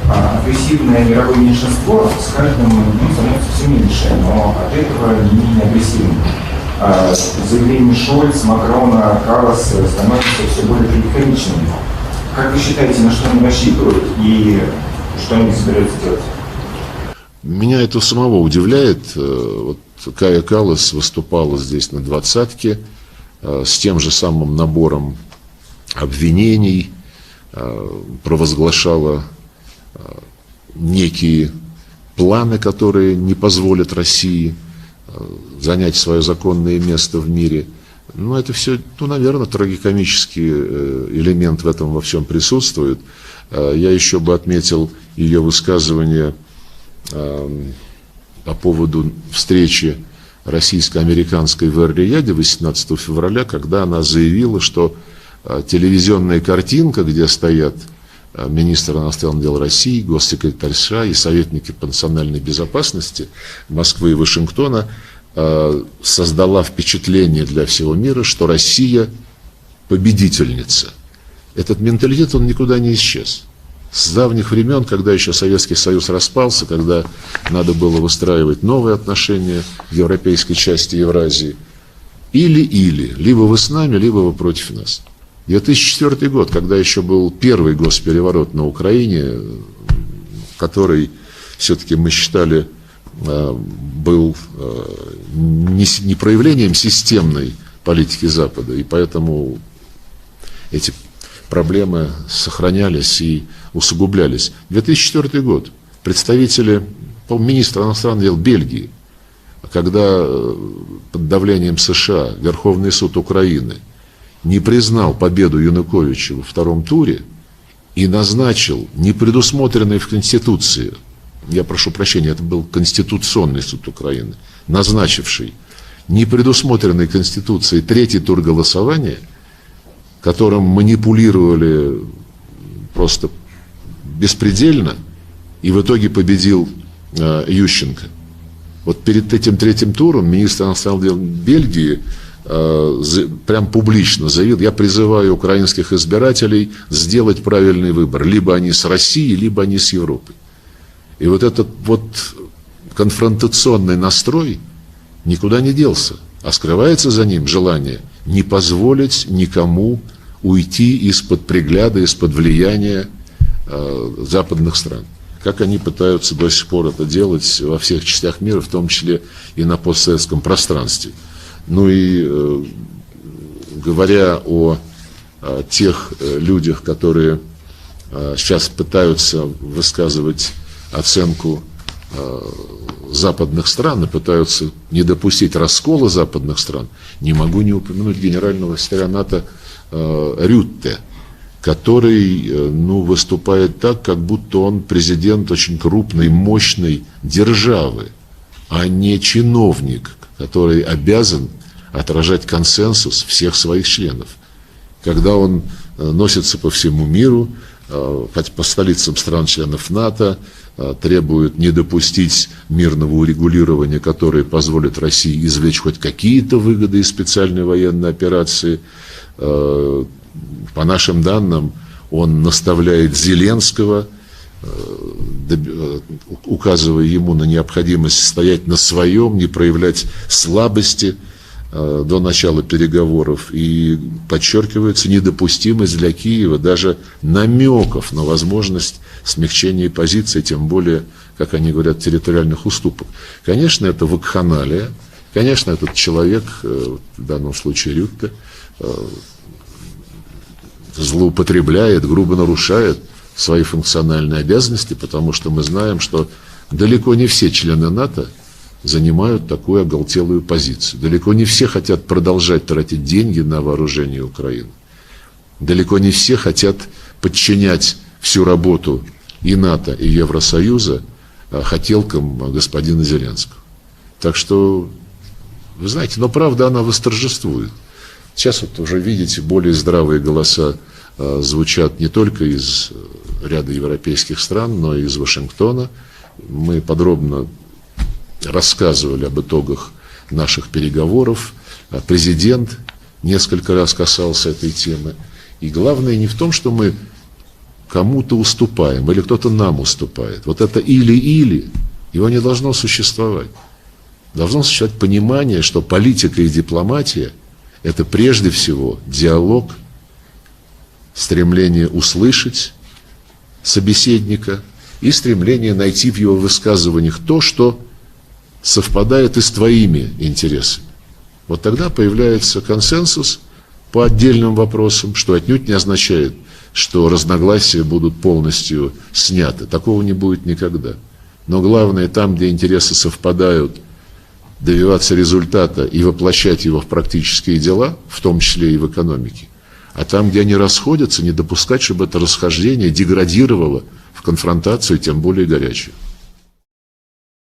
агрессивное мировое меньшинство с каждым днем становится все меньше, но от этого не менее агрессивным. Заявления Шольц, Макрона, Калласа становятся все более категоричными. Как вы считаете, на что они рассчитывают и что они собираются делать? Меня это самого удивляет. Вот Кая Каллас выступала здесь на двадцатке с тем же самым набором обвинений, провозглашала некие планы, которые не позволят России занять свое законное место в мире. Но это все, наверное, трагикомический элемент в этом во всем присутствует. Я еще бы отметил ее высказывание по поводу встречи российско-американской в Эр-Рияде 18 февраля, когда она заявила, что телевизионная картинка, где стоят министр иностранных дел России, госсекретарь США и советники по национальной безопасности Москвы и Вашингтона, создала впечатление для всего мира, что Россия победительница. Этот менталитет, он никуда не исчез. С давних времен, когда еще Советский Союз распался, когда надо было выстраивать новые отношения в европейской части Евразии, или, либо вы с нами, либо вы против нас. 2004 год, когда еще был первый госпереворот на Украине, который все-таки мы считали был не проявлением системной политики Запада, и поэтому эти проблемы сохранялись и усугублялись. 2004 год. Представители, министра иностранных дел Бельгии, когда под давлением США Верховный суд Украины не признал победу Януковича во втором туре и назначил непредусмотренный в Конституции, я прошу прощения, это был Конституционный суд Украины, назначивший непредусмотренный Конституцией третий тур голосования, которым манипулировали просто беспредельно, и в итоге победил Ющенко. Вот перед этим третьим туром министр иностранных дел Бельгии прям публично заявил: я призываю украинских избирателей сделать правильный выбор. Либо они с Россией, либо они с Европой. И вот этот вот конфронтационный настрой никуда не делся. А скрывается за ним желание не позволить никому уйти из-под пригляда, из-под влияния западных стран. Как они пытаются до сих пор это делать во всех частях мира, в том числе и на постсоветском пространстве. Ну и говоря о тех людях, которые сейчас пытаются высказывать оценку западных стран и пытаются не допустить раскола западных стран, не могу не упомянуть генерального секретаря НАТО Рютте, который выступает так, как будто он президент очень крупной, мощной державы, а не чиновник, который обязан отражать консенсус всех своих членов. Когда он носится по всему миру, по столицам стран-членов НАТО, требует не допустить мирного урегулирования, которое позволит России извлечь хоть какие-то выгоды из специальной военной операции. По нашим данным, он наставляет Зеленского, указывая ему на необходимость стоять на своем, не проявлять слабости до начала переговоров. И подчеркивается недопустимость для Киева даже намеков на возможность смягчения позиции, тем более, как они говорят, территориальных уступок. Конечно, это вакханалия. Конечно, этот человек, в данном случае Рютте, злоупотребляет, грубо нарушает свои функциональные обязанности, потому что мы знаем, что далеко не все члены НАТО занимают такую оголтелую позицию. Далеко не все хотят продолжать тратить деньги на вооружение Украины. Далеко не все хотят подчинять всю работу и НАТО, и Евросоюза хотелкам господина Зеленского. Так что, вы знаете, но правда она восторжествует. Сейчас вот уже видите, более здравые голоса звучат не только из ряда европейских стран, но и из Вашингтона. Мы подробно рассказывали об итогах наших переговоров. Президент несколько раз касался этой темы. И главное не в том, что мы кому-то уступаем, или кто-то нам уступает. Вот это или-или, его не должно существовать. Должно существовать понимание, что политика и дипломатия – это прежде всего диалог, стремление услышать собеседника и стремление найти в его высказываниях то, что совпадает и с твоими интересами. Вот тогда появляется консенсус по отдельным вопросам, что отнюдь не означает, что разногласия будут полностью сняты. Такого не будет никогда. Но главное, там, где интересы совпадают, добиваться результата и воплощать его в практические дела, в том числе и в экономике. А там, где они расходятся, не допускать, чтобы это расхождение деградировало в конфронтацию, тем более горячую.